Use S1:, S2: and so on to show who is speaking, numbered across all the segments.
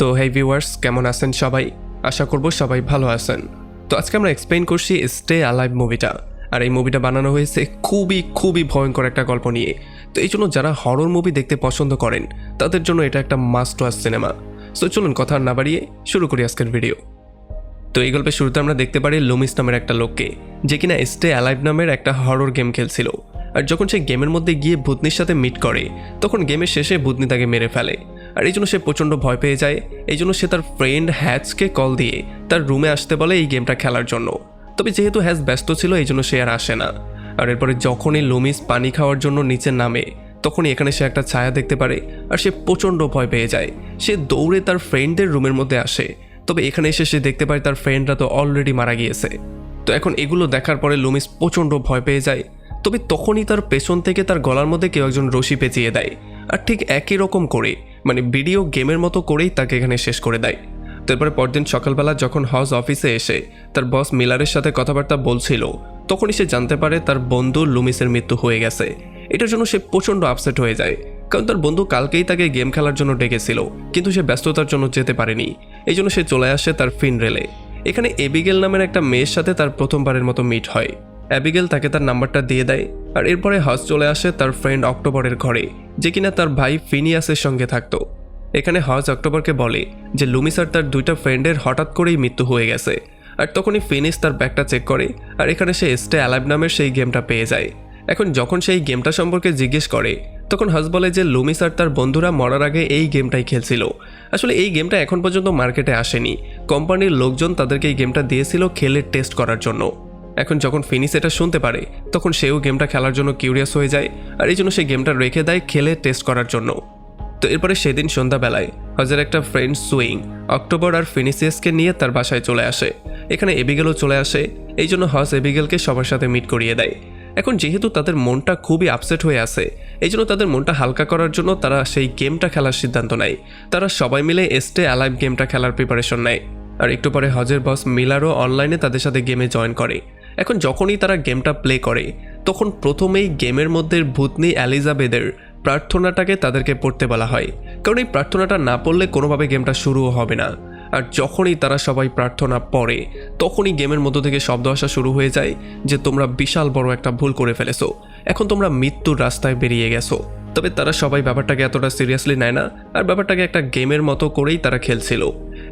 S1: তো হেই ভিউয়ার্স, কেমন আছেন সবাই? আশা করব সবাই ভালো আছেন। তো আজকে আমরা এক্সপ্লেইন করছি স্টে অ্যালাইভ মুভিটা। আর এই মুভিটা বানানো হয়েছে খুবই ভয়ঙ্কর একটা গল্প নিয়ে। তো এই জন্য যারা হরর মুভি দেখতে পছন্দ করেন তাদের জন্য এটা একটা মাস্ট ওয়াচ সিনেমা। সো চলুন কথা না বাড়িয়ে শুরু করি আজকের ভিডিও। তো এই গল্পের শুরুতে আমরা দেখতে পারি লুমিস নামের একটা লোককে, যে কিনা স্টে অ্যালাইভ নামের একটা হরর গেম খেলছিল। আর যখন সে গেমের মধ্যে গিয়ে ভূতনির সাথে মিট করে, তখন গেমের শেষে ভূতনি তাকে মেরে ফেলে। আর এই জন্য সে প্রচণ্ড ভয় পেয়ে যায়। এই জন্য সে তার ফ্রেন্ড হ্যাচকে কল দিয়ে তার রুমে আসতে বলে এই গেমটা খেলার জন্য। তবে যেহেতু হ্যাচ ব্যস্ত ছিল, এই জন্য সে আর আসে না। আর এরপরে যখনই লুমিস পানি খাওয়ার জন্য নিচে নামে, তখনই এখানে সে একটা ছায়া দেখতে পারে। আর সে প্রচণ্ড ভয় পেয়ে যায়। সে দৌড়ে তার ফ্রেন্ডদের রুমের মধ্যে আসে। তবে এখানে এসে সে দেখতে পায় তার ফ্রেন্ডরা তো অলরেডি মারা গিয়েছে। তো এখন এগুলো দেখার পরে লুমিস প্রচণ্ড ভয় পেয়ে যায়। তবে তখনই তার পেছন থেকে তার গলার মধ্যে কেউ একজন রশি পেঁচিয়ে দেয়। আর ঠিক একই রকম করে, মানে ভিডিও গেমের মতো করেই তাকে এখানে শেষ করে দেয়। তারপরে পরদিন সকালবেলা যখন হজ অফিসে এসে তার বস মিলারের সাথে কথাবার্তা বলছিল, তখনই সে জানতে পারে তার বন্ধু লুমিসের মৃত্যু হয়ে গেছে। এটার জন্য সে প্রচণ্ড আপসেট হয়ে যায়, কারণ তার বন্ধু কালকেই তাকে গেম খেলার জন্য ডেকেছিল, কিন্তু সে ব্যস্ততার জন্য যেতে পারেনি। এই জন্য সে চলে আসে তার ফিনরেলে। এখানে এবিগেল নামের একটা মেয়ের সাথে তার প্রথমবারের মতো মিট হয়। অ্যাবিগেল তাকে তার নাম্বারটা দিয়ে দেয়। আর এরপরে হজ চলে আসে তার ফ্রেন্ড অক্টোবরের ঘরে, যে কিনা তার ভাই ফিনিয়াসের সঙ্গে থাকতো। এখানে হজ অক্টোবরকে বলে যে লুমিস আর তার দুইটা ফ্রেন্ডের হঠাৎ করেই মৃত্যু হয়ে গেছে। আর তখনই ফিনিস তার ব্যাগটা চেক করে, আর এখানে সে স্টে অ্যালাইভ নামের সেই গেমটা পেয়ে যায়। এখন যখন সেই গেমটা সম্পর্কে জিজ্ঞেস করে, তখন হজ বলে যে লুমিস আর তার বন্ধুরা মরার আগে এই গেমটাই খেলছিল। আসলে এই গেমটা এখন পর্যন্ত মার্কেটে আসেনি। কোম্পানির লোকজন তাদেরকে এই গেমটা দিয়েছিল খেলে টেস্ট করার জন্য। এখন যখন ফিনিস এটা শুনতে পারে, তখন সেও গেমটা খেলার জন্য কিউরিয়াস হয়ে যায়। আর এই জন্য সে গেমটা রেখে দেয় খেলে টেস্ট করার জন্য। তো এরপরে সেদিন সন্ধ্যাবেলায় হজের একটা ফ্রেন্ড সুইং অক্টোবর আর ফিনিসিয়াসকে নিয়ে তার বাসায় চলে আসে। এখানে এবিগেলও চলে আসে। এই জন্য হজ এবিগেলকে সবার সাথে মিট করিয়ে দেয়। এখন যেহেতু তাদের মনটা খুবই আপসেট হয়ে আছে, এই জন্য তাদের মনটা হালকা করার জন্য তারা সেই গেমটা খেলার সিদ্ধান্ত নেয়। তারা সবাই মিলে স্টে অ্যালাইভ গেমটা খেলার প্রিপারেশন নেয়। আর একটু পরে হজের বস মিলারও অনলাইনে তাদের সাথে গেমে জয়েন করে। এখন যখনই তারা গেমটা প্লে করে, তখন প্রথমেই গেমের মধ্যে ভূতনি এলিজাবেথের প্রার্থনাটাকে তাদেরকে পড়তে বলা হয়, কারণ এই প্রার্থনাটা না পড়লে কোনোভাবে গেমটা শুরুও হবে না। আর যখনই তারা সবাই প্রার্থনা পড়ে, তখনই গেমের মধ্য থেকে শব্দ আসা শুরু হয়ে যায় যে তোমরা বিশাল বড় একটা ভুল করে ফেলেছো, এখন তোমরা মৃত্যুর রাস্তায় বেরিয়ে গেছো। তবে তারা সবাই ব্যাপারটাকে এতটা সিরিয়াসলি নেয় না, আর ব্যাপারটাকে একটা গেমের মতো করেই তারা খেলছিল।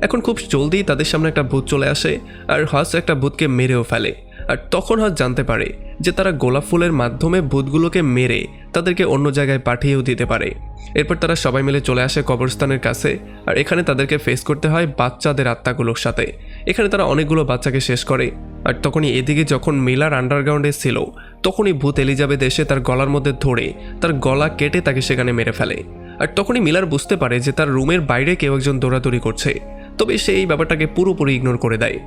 S1: এখন খুব জলদি তাদের সামনে একটা ভূত চলে আসে, আর হজ একটা ভূতকে মেরেও ফেলে। আর তখন হজ জানতে পারে যে তারা গোলাপ ফুলের মাধ্যমে ভূতগুলোকে মেরে তাদেরকে অন্য জায়গায় পাঠিয়েও দিতে পারে। এরপর তারা সবাই মিলে চলে আসে কবরস্থানের কাছে। আর এখানে তাদেরকে ফেস করতে হয় বাচ্চাদের আত্মাগুলোর সাথে। এখানে তারা অনেকগুলো বাচ্চাকে শেষ করে। আর তখনই এদিকে যখন মিলার আন্ডারগ্রাউন্ডে ছিল, তখনই ভূত এলিজাবেথ এসে তার গলার মধ্যে ধরে তার গলা কেটে তাকে সেখানে মেরে ফেলে। আর তখনই মিলার বুঝতে পারে যে তার রুমের বাইরে কেউ একজন দৌড়াদৌড়ি করছে। তবে সে এই ব্যাপারটাকে পুরোপুরি ইগনোর করে দেয়।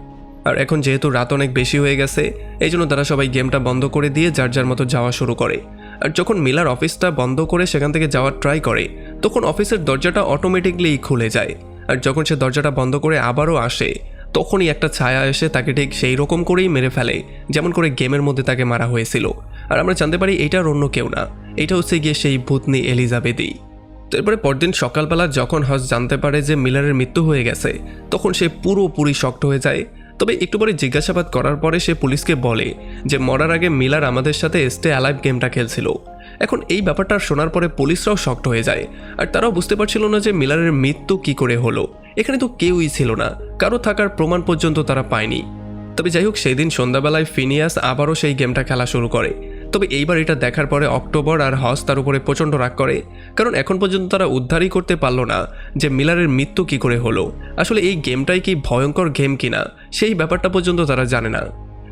S1: আর এখন যেহেতু রাত অনেক বেশি হয়ে গেছে, এই জন্য তারা সবাই গেমটা বন্ধ করে দিয়ে যার যার মতো যাওয়া শুরু করে। আর যখন মিলার অফিসটা বন্ধ করে সেখান থেকে যাওয়ার ট্রাই করে, তখন অফিসের দরজাটা অটোমেটিকলি খুলে যায়। আর যখন সে দরজাটা বন্ধ করে আবারও আসে, তখনই একটা ছায়া এসে তাকে ঠিক সেই রকম করেই মেরে ফেলে যেমন করে গেমের মধ্যে তাকে মারা হয়েছিল। আর আমরা জানতে পারি এইটার অন্য কেউ না, এটা হচ্ছে গিয়ে সেই ভূতনি এলিজাবেথই। তো এরপরে পরদিন সকালবেলা যখন হজ জানতে পারে যে মিলারের মৃত্যু হয়ে গেছে, তখন সে পুরোপুরি শক্ট হয়ে যায়। তবে একটু পরে জিজ্ঞাসাবাদ করার পরে সে পুলিশকে বলে যে মরার আগে মিলার আমাদের সাথে স্টে অ্যালাইভ গেমটা খেলছিল। এখন এই ব্যাপারটা শোনার পরে পুলিশরাও শক্ট হয়ে যায়। আর তারাও বুঝতে পারছিল না যে মিলারের মৃত্যু কি করে হলো। এখানে তো কেউই ছিল না, কারো থাকার প্রমাণ পর্যন্ত তারা পায়নি। তবে যাই হোক, সেই দিন সন্ধ্যাবেলায় ফিনিয়াস আবারও সেই গেমটা খেলা শুরু করে। তবে এইবার এটা দেখার পরে অক্টোবর আর হজ তার উপরে প্রচণ্ড রাগ করে, কারণ এখন পর্যন্ত তারা উদ্ধারই করতে পারলো না যে মিলারের মৃত্যু কি করে হলো। আসলে এই গেমটাই কি ভয়ঙ্কর গেম কিনা সেই ব্যাপারটা পর্যন্ত তারা জানে না।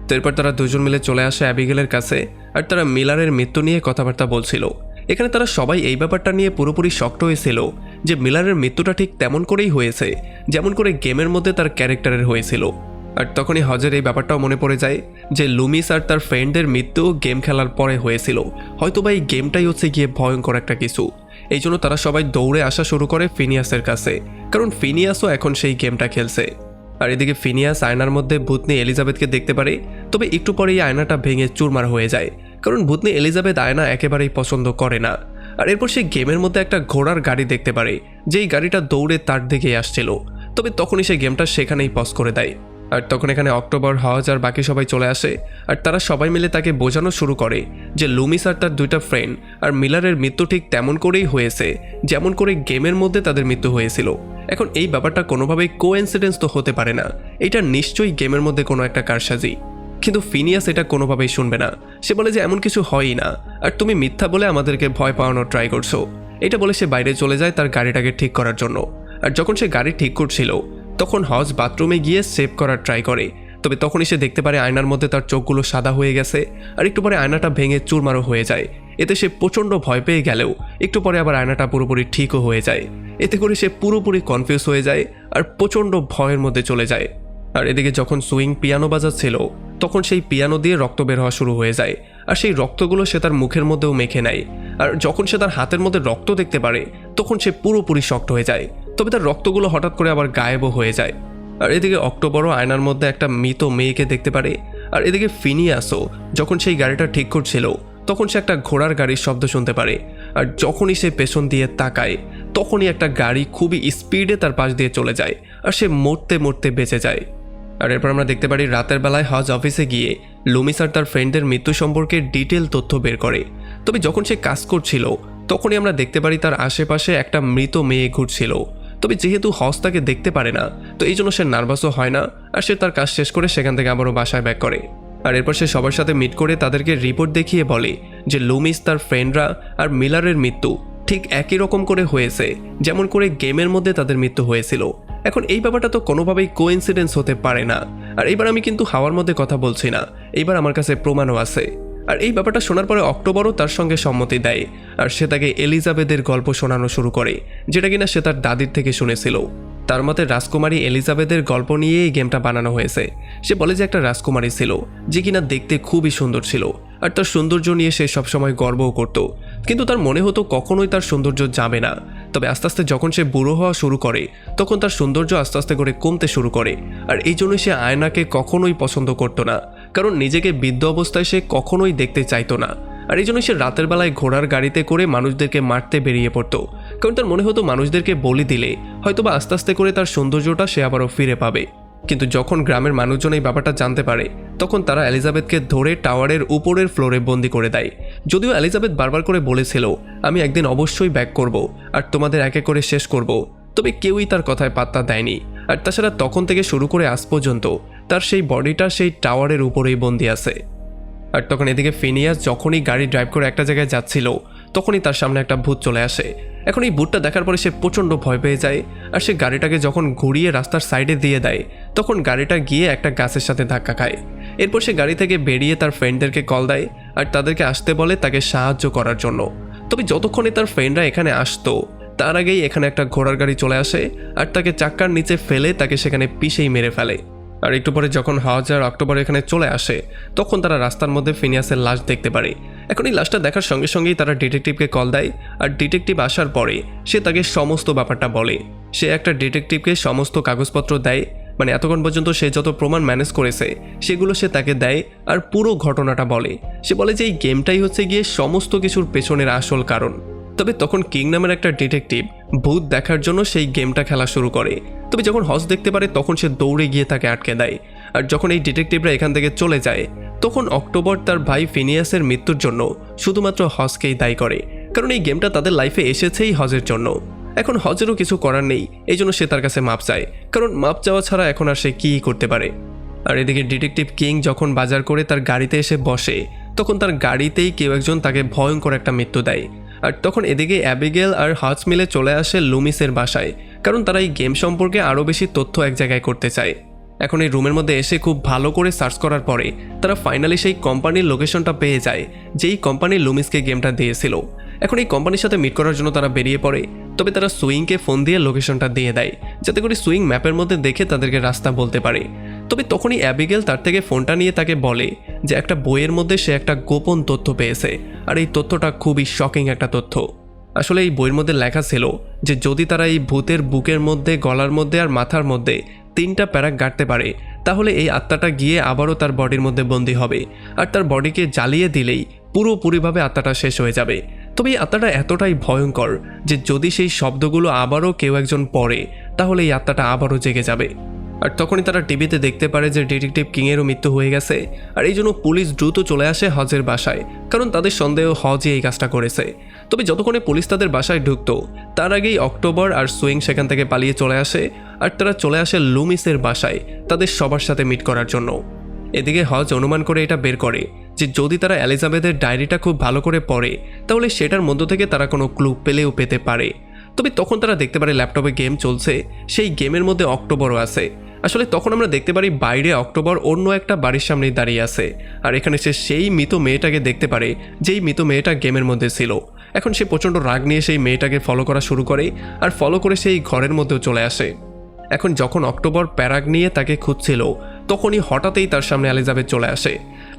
S1: তো এরপর তারা দুজন মিলে চলে আসে অ্যাবিগেলের কাছে। আর তারা মিলারের মৃত্যু নিয়ে কথাবার্তা বলছিল। এখানে তারা সবাই এই ব্যাপারটা নিয়ে পুরোপুরি শক্ট হয়েছিল যে মিলারের মৃত্যুটা ঠিক তেমন করেই হয়েছে যেমন করে গেমের মধ্যে তার ক্যারেক্টারের হয়েছিল। আর তখনই হজের এই ব্যাপারটাও মনে পড়ে যায় যে লুমিস আর তার ফ্রেন্ডদের মৃত্যু গেম খেলার পরে হয়েছিল। হয়তোবা এই গেমটাই হচ্ছে গিয়ে ভয়ঙ্কর একটা কিছু। এই জন্য তারা সবাই দৌড়ে আসা শুরু করে ফিনিয়াসের কাছে, কারণ ফিনিয়াসও এখন সেই গেমটা খেলছে। আর এদিকে ফিনিয়াস আয়নার মধ্যে ভূতনি এলিজাবেথকে দেখতে পারে। তবে একটু পরে এই আয়নাটা ভেঙে চুরমার হয়ে যায়, কারণ ভূতনি এলিজাবেথ আয়না একেবারেই পছন্দ করে না। আর এরপর সে গেমের মধ্যে একটা ঘোড়ার গাড়ি দেখতে পারে, যেই গাড়িটা দৌড়ে তার দিকেই আসছিল। তবে তখনই সে গেমটা সেখানেই পজ করে দেয়। আর তখন এখানে অক্টোবর, হজ আর বাকি সবাই চলে আসে। আর তারা সবাই মিলে তাকে বোঝানো শুরু করে যে লুমিস আর তার দুইটা ফ্রেন্ড আর মিলারের মৃত্যু ঠিক তেমন করেই হয়েছে যেমন করে গেমের মধ্যে তাদের মৃত্যু হয়েছিল। এখন এই ব্যাপারটা কোনোভাবেই কোইন্সিডেন্স তো হতে পারে না, এটা নিশ্চয়ই গেমের মধ্যে কোনো একটা কারসাজি। কিন্তু ফিনিয়াস এটা কোনোভাবেই শুনবে না। সে বলে যে এমন কিছু হয়ই না, আর তুমি মিথ্যা বলে আমাদেরকে ভয় পাওয়ানোর ট্রাই করছো। এটা বলে সে বাইরে চলে যায় তার গাড়িটাকে ঠিক করার জন্য। আর যখন সে গাড়ি ঠিক করছিল তখন হজ বাথরুমে গিয়ে সেভ করার ট্রাই করে। তবে তখনই সে দেখতে পারে আয়নার মধ্যে তার চোখগুলো সাদা হয়ে গেছে, আর একটু পরে আয়নাটা ভেঙে চুরমারও হয়ে যায়। এতে সে প্রচণ্ড ভয় পেয়ে গেলেও একটু পরে আবার আয়নাটা পুরোপুরি ঠিকও হয়ে যায়। এতে করে সে পুরোপুরি কনফিউজ হয়ে যায় আর প্রচণ্ড ভয়ের মধ্যে চলে যায়। আর এদিকে যখন সুইং পিয়ানো বাজাচ্ছিল তখন সেই পিয়ানো দিয়ে রক্ত বের হওয়া শুরু হয়ে যায়, আর সেই রক্তগুলো সে তার মুখের মধ্যেও মেখে নেয়। আর যখন সে তার হাতের মধ্যে রক্ত দেখতে পারে তখন সে পুরোপুরি শক্ট হয়ে যায়। তবে তার রক্তগুলো হঠাৎ করে আবার গায়েবও হয়ে যায়। আর এদিকে অক্টোবরও আয়নার মধ্যে একটা মৃত মেয়েকে দেখতে পারে। আর এদিকে ফিনিয়াসও যখন সেই গাড়িটা ঠিক করছিল তখন সে একটা ঘোড়ার গাড়ির শব্দ শুনতে পারে। আর যখনই সে পেছন দিয়ে তাকায় তখনই একটা গাড়ি খুবই স্পিডে তার পাশ দিয়ে চলে যায়, আর সে মরতে মরতে বেঁচে যায়। আর এরপর আমরা দেখতে পারি রাতের বেলায় হজ অফিসে গিয়ে লুমিস আর তার ফ্রেন্ডদের মৃত্যু সম্পর্কে ডিটেল তথ্য বের করে। তবে যখন সে কাজ করছিল তখনই আমরা দেখতে পারি তার আশেপাশে একটা মৃত মেয়ে ঘুরছিল। তবে যেহেতু হজ তাকে দেখতে পারে না, তো এই জন্য সে নার্ভাসও হয় না, আর সে তার কাজ শেষ করে সেখান থেকে আবারও বাসায় ব্যাক করে। আর এরপর সে সবার সাথে মিট করে তাদেরকে রিপোর্ট দেখিয়ে বলে যে লুমিস, তার ফ্রেন্ডরা আর মিলারের মৃত্যু ঠিক একই রকম করে হয়েছে যেমন করে গেমের মধ্যে তাদের মৃত্যু হয়েছিল। এখন এই ব্যাপারটা তো কোনোভাবেই কোইন্সিডেন্স হতে পারে না। আর এইবার আমি কিন্তু হাওয়ার মধ্যে কথা বলছি না, এইবার আমার কাছে প্রমাণও আছে। আর এই ব্যাপারটা শোনার পরে অক্টোবরও তার সঙ্গে সম্মতি দেয়, আর সে তাকে এলিজাবেথের গল্প শোনানো শুরু করে, যেটা কিনা সে তার দাদির থেকে শুনেছিল। তার মতে রাজকুমারী এলিজাবেথের গল্প নিয়ে এই গেমটা বানানো হয়েছে। সে বলে যে একটা রাজকুমারী ছিল যে কিনা দেখতে খুবই সুন্দর ছিল, আর তার সৌন্দর্য নিয়ে সে সবসময় গর্বও করত। কিন্তু তার মনে হতো কখনোই তার সৌন্দর্য যাবে না। তবে আস্তে আস্তে যখন সে বুড়ো হওয়া শুরু করে তখন তার সৌন্দর্য আস্তে আস্তে করে কমতে শুরু করে। আর এই জন্যই সে আয়নাকে কখনোই পছন্দ করতো না, কারণ নিজেকে বৃদ্ধ অবস্থায় সে কখনোই দেখতে চাইতো না। আর এই জন্য সে রাতের বেলায় ঘোড়ার গাড়িতে করে মানুষদেরকে মারতে বেরিয়ে পড়তো, কারণ তার মনে হতো মানুষদেরকে বলি দিলে হয়তোবা আস্তে আস্তে করে তার সৌন্দর্যটা সে আবারও ফিরে পাবে। কিন্তু যখন গ্রামের মানুষজন এই ব্যাপারটা জানতে পারে তখন তারা এলিজাবেথকে ধরে টাওয়ারের উপরের ফ্লোরে বন্দি করে দেয়। যদিও এলিজাবেথ বারবার করে বলেছিল আমি একদিন অবশ্যই ব্যাক করব আর তোমাদের একে করে শেষ করব, তবে কেউই তার কথায় পাত্তা দেয়নি। আর তাছাড়া তখন থেকে শুরু করে আজ পর্যন্ত তার সেই বডিটা সেই টাওয়ারের উপরেই বন্দি আছে। আর তখন এদিকে ফিনিয়াস যখনই গাড়ি ড্রাইভ করে একটা জায়গায় যাচ্ছিল তখনই তার সামনে একটা ভূত চলে আসে। এখন এই ভূতটা দেখার পরে সে প্রচণ্ড ভয় পেয়ে যায়, আর সে গাড়িটাকে যখন ঘুরিয়ে রাস্তার সাইডে দিয়ে দেয় তখন গাড়িটা গিয়ে একটা গাছের সাথে ধাক্কা খায়। এরপর সে গাড়ি থেকে বেরিয়ে তার ফ্রেন্ডদেরকে কল দেয় আর তাদেরকে আসতে বলে তাকে সাহায্য করার জন্য। তবে যতক্ষণে তার ফ্রেন্ডরা এখানে আসতো তার আগেই এখানে একটা ঘোড়ার গাড়ি চলে আসে আর তাকে চাক্কার নিচে ফেলে তাকে সেখানে পিষেই মেরে ফেলে। আর একটু পরে যখন হজ আর অক্টোবর এখানে চলে আসে তখন তারা রাস্তার মধ্যে ফিনিয়াসের লাশ দেখতে পারে। এখন এই লাশটা দেখার সঙ্গে সঙ্গেই তারা ডিটেকটিভকে কল দেয়, আর ডিটেকটিভ আসার পরে সে তাকে সমস্ত ব্যাপারটা বলে। সে একটা ডিটেকটিভকে সমস্ত কাগজপত্র দেয়, মানে এতক্ষণ পর্যন্ত সে যত প্রমাণ ম্যানেজ করেছে সেগুলো সে তাকে দেয় আর পুরো ঘটনাটা বলে। সে বলে যে এই গেমটাই হচ্ছে গিয়ে সমস্ত কিছুর পেছনের আসল কারণ। তবে তখন কিং নামের একটা ডিটেকটিভ ভূত দেখার জন্য সেই গেমটা খেলা শুরু করে। তবে যখন হজ দেখতে পারে তখন সে দৌড়ে গিয়ে তাকে আটকে দেয়। আর যখন এই ডিটেকটিভরা এখান থেকে চলে যায় তখন অক্টোবর তার ভাই ফিনিয়াসের মৃত্যুর জন্য শুধুমাত্র হজকেই দায়ী করে, কারণ এই গেমটা তাদের লাইফে এসেছেই হজের জন্য। এখন হজেরও কিছু করার নেই, এই জন্য সে তার কাছে মাপ চায়, কারণ মাপ চাওয়া ছাড়া এখন আর সে কী করতে পারে। আর এদিকে ডিটেকটিভ কিং যখন বাজার করে তার গাড়িতে এসে বসে তখন তার গাড়িতেই কেউ একজন তাকে ভয়ঙ্কর একটা মৃত্যু দেয়। আর তখন এদিকে অ্যাবিগেল আর হজ মিলে চলে আসে লুমিসের বাসায়, কারণ তারা এই গেম সম্পর্কে আরও বেশি তথ্য এক জায়গায় করতে চায়। এখন এই রুমের মধ্যে এসে খুব ভালো করে সার্চ করার পরে তারা ফাইনালি সেই কোম্পানির লোকেশনটা পেয়ে যায় যেই কোম্পানি লুমিসকে গেমটা দিয়েছিল। এখন এই কোম্পানির সাথে মিট করার জন্য তারা বেরিয়ে পড়ে। তবে তারা সুইংকে ফোন দিয়ে লোকেশনটা দিয়ে দেয় যাতে করে সুইং ম্যাপের মধ্যে দেখে তাদেরকে রাস্তা বলতে পারে। তবে তখনই অ্যাবিগেল তার থেকে ফোনটা নিয়ে তাকে বলে যে একটা বইয়ের মধ্যে সে একটা গোপন তথ্য পেয়েছে, আর এই তথ্যটা খুবই শকিং একটা তথ্য। আসলে এই বইয়ের মধ্যে লেখা ছিল যে যদি তারা এই ভূতের বুকের মধ্যে, গলার মধ্যে আর মাথার মধ্যে 3টা প্যারাক গাঁটতে পারে তাহলে এই আত্মাটা গিয়ে আবারও তার বডির মধ্যে বন্দী হবে, আর তার বডিকে জ্বালিয়ে দিলেই পুরোপুরিভাবে আত্মাটা শেষ হয়ে যাবে। তবে এই আত্মাটা এতটাই ভয়ঙ্কর যে যদি সেই শব্দগুলো আবারও কেউ একজন পড়ে তাহলে এই আত্মাটা আবারও জেগে যাবে। আর তখনই তারা টিভিতে দেখতে পারে যে ডিটেকটিভ কিংয়েরও মৃত্যু হয়ে গেছে, আর এই জন্য পুলিশ দ্রুত চলে আসে হজের বাসায়, কারণ তাদের সন্দেহ হজই এই কাজটা করেছে। তবে যতক্ষণে পুলিশ তাদের বাসায় ঢুকতো তার আগেই অক্টোবর আর সুইং সেখান থেকে পালিয়ে চলে আসে, আর তারা চলে আসে লুমিসের বাসায় তাদের সবার সাথে মিট করার জন্য। এদিকে হজ অনুমান করে এটা বের করে যে যদি তারা এলিজাবেথের ডায়েরিটা খুব ভালো করে পড়ে তাহলে সেটার মধ্য থেকে তারা কোনো ক্লু পেলেও পেতে পারে। তবে তখন তারা দেখতে পারে ল্যাপটপে গেম চলছে, সেই গেমের মধ্যে অক্টোবরও আছে। আসলে তখন আমরা দেখতে পারি বাইরে অক্টোবর অন্য একটা বাড়ির সামনেই দাঁড়িয়ে আছে, আর এখানে সে সেই মৃত মেয়েটাকে দেখতে পারে যেই মৃত মেয়েটা গেমের মধ্যে ছিল। এখন সে প্রচণ্ড রাগ নিয়ে সেই মেয়েটাকে ফলো করা শুরু করে, আর ফলো করে সেই ঘরের মধ্যেও চলে আসে। এখন যখন অক্টোবর প্যারাগ নিয়ে তাকে খুঁজছিল তখনই হঠাৎই তার সামনে এলিজাবেথ চলে আসে।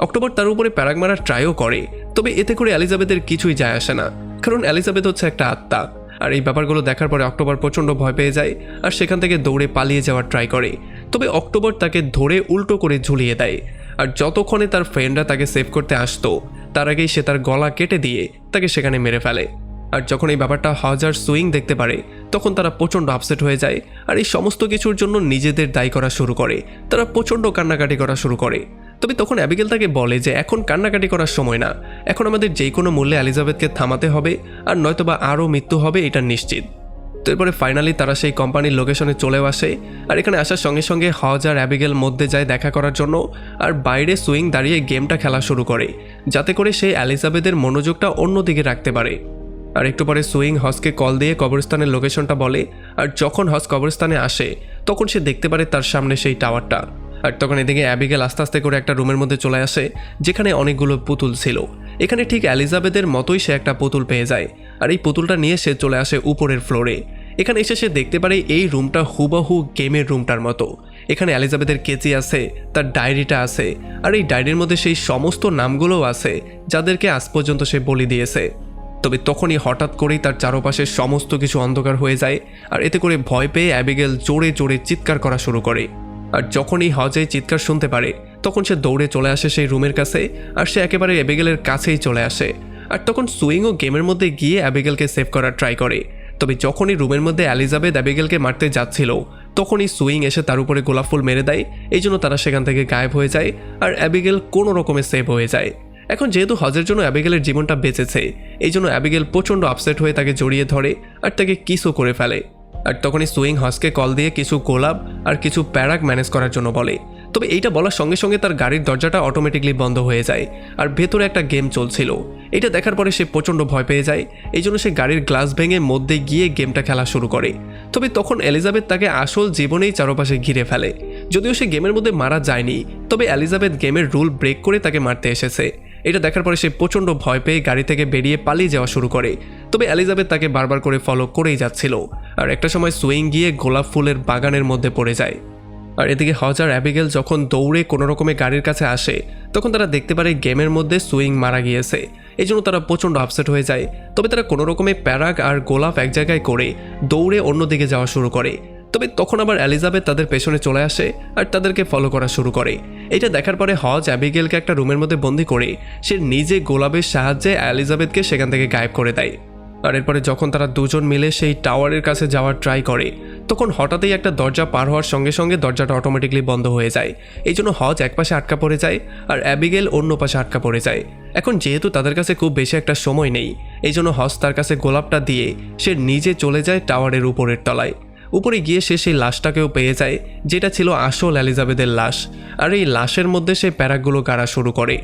S1: অক্টোবর তার উপরে প্যারাগ মারার ট্রাইও করে, তবে এতে করে এলিজাবেথের কিছুই যায় আসে না, কারণ এলিজাবেথ হচ্ছে একটা আত্মা। আর এই ব্যাপারগুলো দেখার পরে অক্টোবর প্রচণ্ড ভয় পেয়ে যায় আর সেখান থেকে দৌড়ে পালিয়ে যাওয়ার ট্রাই করে। তবে অক্টোবর তাকে ধরে উল্টো করে ঝুলিয়ে দেয়, আর যতক্ষণে তার ফ্রেন্ডরা তাকে সেভ করতে আসতো তার আগেই সে তার গলা কেটে দিয়ে তাকে সেখানে মেরে ফেলে। আর যখন এই ব্যাপারটা হজ আর সুইং দেখতে পারে তখন তারা প্রচণ্ড আপসেট হয়ে যায়, আর এই সমস্ত কিছুর জন্য নিজেদের দায়ী করা শুরু করে। তারা প্রচণ্ড কান্নাকাটি করা শুরু করে। তবে তখন অ্যাবিগেল তাকে বলে যে এখন কান্নাকাটি করার সময় না, এখন আমাদের যে কোনো মূল্যে এলিজাবেথকে থামাতে হবে, আর নয়তোবা আরও মৃত্যু হবে এটা নিশ্চিত। তো এরপরে ফাইনালি তারা সেই কোম্পানির লোকেশনে চলেও আসে, আর এখানে আসার সঙ্গে সঙ্গে হজ আর অ্যাবিগেল মধ্যে যায় দেখা করার জন্য, আর বাইরে সুইং দাঁড়িয়ে গেমটা খেলা শুরু করে যাতে করে সেই এলিজাবেথের মনোযোগটা অন্যদিকে রাখতে পারে। আর একটু পরে সুইং হজকে কল দিয়ে কবরস্থানের লোকেশনটা বলে, আর যখন হজ কবরস্থানে আসে তখন সে দেখতে পারে তার সামনে সেই টাওয়ারটা। আর তখন এদিকে অ্যাবিগেল আস্তে আস্তে করে একটা রুমের মধ্যে চলে আসে যেখানে অনেকগুলো পুতুল ছিল। এখানে ঠিক এলিজাবেথের মতোই সে একটা পুতুল পেয়ে যায়, আর এই পুতুলটা নিয়ে সে চলে আসে উপরের ফ্লোরে। এখানে এসে সে দেখতে পারে এই রুমটা হুবহু গেমের রুমটার মতো। এখানে এলিজাবেথের কেচি আছে, তার ডায়েরিটা আছে, আর এই ডায়েরির মধ্যে সেই সমস্ত নামগুলোও আছে যাদেরকে আজ পর্যন্ত সে বলি দিয়েছে। তবে তখনই হঠাৎ করেই তার চারপাশে সমস্ত কিছু অন্ধকার হয়ে যায়, আর এতে করে ভয় পেয়ে অ্যাবিগেল জোরে জোরে চিৎকার করা শুরু করে। আর যখনই হজে চিৎকার শুনতে পারে তখন সে দৌড়ে চলে আসে সেই রুমের কাছে, আর সে একেবারে অ্যাবিগেলের কাছেই চলে আসে। আর তখন সুইংও গেমের মধ্যে গিয়ে অ্যাবিগেলকে সেভ করার ট্রাই করে। তবে যখনই রুমের মধ্যে এলিজাবেথ অ্যাবিগেলকে মারতে যাচ্ছিল তখনই সুইং এসে তার উপরে গোলাপ ফুল মেরে দেয়, এই জন্য তারা সেখান থেকে গায়েব হয়ে যায়, আর অ্যাবিগেল কোনো রকমে সেভ হয়ে যায়। এখন যেহেতু হজের জন্য অ্যাবিগেলের জীবনটা বেঁচেছে এই জন্য অ্যাবিগেল প্রচণ্ড আপসেট হয়ে তাকে জড়িয়ে ধরে আর তাকে কিসও করে ফেলে। আর তখনই সুইং হজকে কল দিয়ে কিছু গোলাপ আর কিছু প্যারাগ ম্যানেজ করার জন্য বলে। তবে এইটা বলার সঙ্গে সঙ্গে তার গাড়ির দরজাটা অটোমেটিকলি বন্ধ হয়ে যায়, আর ভেতরে একটা গেম চলছিল। এটা দেখার পরে সে প্রচণ্ড ভয় পেয়ে যায়, এই জন্য সে গাড়ির গ্লাস ভেঙে মধ্যে গিয়ে গেমটা খেলা শুরু করে। তবে তখন এলিজাবেথ তাকে আসল জীবনেই চারপাশে ঘিরে ফেলে। যদিও সে গেমের মধ্যে মারা যায়নি, তবে এলিজাবেথ গেমের রুল ব্রেক করে তাকে মারতে এসেছে। এটা দেখার পরে সে প্রচণ্ড ভয় পেয়ে গাড়ি থেকে বেরিয়ে পালিয়ে যাওয়া শুরু করে। তবে এলিজাবেথ তাকে বারবার করে ফলো করেই যাচ্ছিল, আর একটা সময় সুইং গিয়ে গোলাপ ফুলের বাগানের মধ্যে পড়ে যায়। আর এদিকে হজ আর অ্যাবিগেল যখন দৌড়ে কোনো রকমে গাড়ির কাছে আসে তখন তারা দেখতে পারে গেমের মধ্যে সুইং মারা গিয়েছে, এই জন্য তারা প্রচণ্ড আপসেট হয়ে যায়। তবে তারা কোনো রকমে প্যারাগ আর গোলাপ এক জায়গায় করে দৌড়ে অন্যদিকে যাওয়া শুরু করে। তবে তখন আবার এলিজাবেথ তাদের পেছনে চলে আসে আর তাদেরকে ফলো করা শুরু করে। এটা দেখার পরে হজ অ্যাবিগেলকে একটা রুমের মধ্যে বন্দি করে সে নিজে গোলাপের সাহায্যে এলিজাবেথকে সেখান থেকে গায়েব করে দেয়। আর এরপরে যখন তারা দুজন মিলে সেই টাওয়ারের কাছে যাওয়ার ট্রাই করে তখন হঠাৎই একটা দরজা পার হওয়ার সঙ্গে সঙ্গে দরজাটা অটোমেটিকলি বন্ধ হয়ে যায়, এই জন্য হজ এক পাশে আটকা পড়ে যায় আর অ্যাবিগেল অন্য পাশে আটকা পড়ে যায়। এখন যেহেতু তাদের কাছে খুব বেশি একটা সময় নেই এই জন্য হজ তার কাছে গোলাপটা দিয়ে সে নিজে চলে যায় টাওয়ারের উপরের তলায়। উপরে গিয়ে সে সেই লাশটাকেও পেয়ে যায় যেটা ছিল আসল এলিজাবেথের লাশ, আর এই লাশের মধ্যে সে প্যারাকগুলো গাড়া শুরু করে।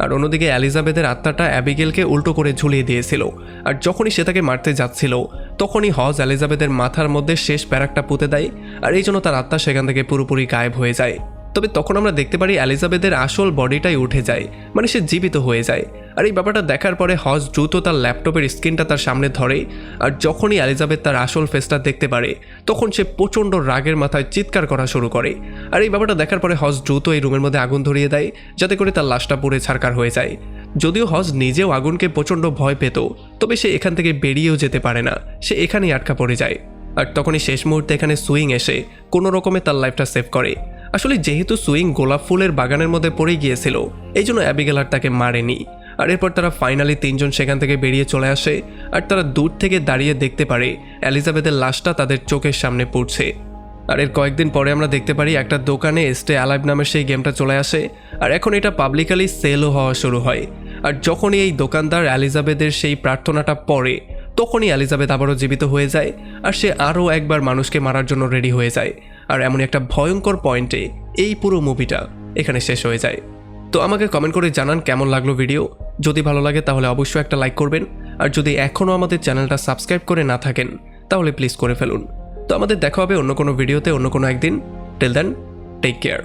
S1: আর অন্যদিকে এলিজাবেথের আত্মাটা অ্যাবিগেলকে উল্টো করে ঝুলিয়ে দিয়েছিল, আর যখনই সে তাকে মারতে যাচ্ছিল তখনই হজ এলিজাবেথের মাথার মধ্যে শেষ প্যারাকটা পুঁতে দেয়, আর এই জন্য তার আত্মা সেখান থেকে পুরোপুরি গায়েব হয়ে যায়। তবে তখন আমরা দেখতে পারি এলিজাবেথের আসল বডিটাই উঠে যায়, মানে সে জীবিত হয়ে যায়। আর এই ব্যাপারটা দেখার পরে হজ দ্রুত তার ল্যাপটপের স্ক্রিনটা তার সামনে ধরে, আর যখনই এলিজাবেথ তার আসল ফেসটা দেখতে পারে তখন সে প্রচণ্ড রাগের মাথায় চিৎকার করা শুরু করে। আর এই ব্যাপারটা দেখার পরে হজ দ্রুত এই রুমের মধ্যে আগুন ধরিয়ে দেয় যাতে করে তার লাশটা পুড়ে ছারকার হয়ে যায়। যদিও হজ নিজেও আগুনকে প্রচণ্ড ভয় পেত, তবে সে এখান থেকে বেরিয়েও যেতে পারে না, সে এখানেই আটকা পড়ে যায়। আর তখনই শেষ মুহূর্তে এখানে সুইং এসে কোনো রকমে তার লাইফটা সেভ করে। আসলে যেহেতু সুইং গোলাপ ফুলের বাগানের মধ্যে পড়ে গিয়েছিল এই জন্য অ্যাবিগেল আর তাকে মারেনি। আর এরপর তারা ফাইনালি 3 জন সেখান থেকে বেরিয়ে চলে আসে আর তারা দূর থেকে দাঁড়িয়ে দেখতে পারে এলিজাবেথের লাশটা তাদের চোখের সামনে পড়ছে। আর এর কয়েকদিন পরে আমরা দেখতে পারি একটা দোকানে স্টে অ্যালাইভ নামের সেই গেমটা চলে আসে আর এখন এটা পাবলিকালি সেলও হওয়া শুরু হয়। আর যখনই এই দোকানদার এলিজাবেথের সেই প্রার্থনাটা পড়ে তখনই এলিজাবেথ আবারও জীবিত হয়ে যায় আর সে আরও একবার মানুষকে মারার জন্য রেডি হয়ে যায়। আর এমন একটা ভয়ঙ্কর পয়েন্টে এই পুরো মুভিটা এখানে শেষ হয়ে যায়। তো আমাকে কমেন্ট করে জানান কেমন লাগলো ভিডিও। যদি ভালো লাগে তাহলে অবশ্যই একটা লাইক করবেন, আর যদি এখনও আমাদের চ্যানেলটা সাবস্ক্রাইব করে না থাকেন তাহলে প্লিজ করে ফেলুন। তো আমাদের দেখা হবে অন্য কোনো ভিডিওতে অন্য কোনো একদিন। Till then, take care.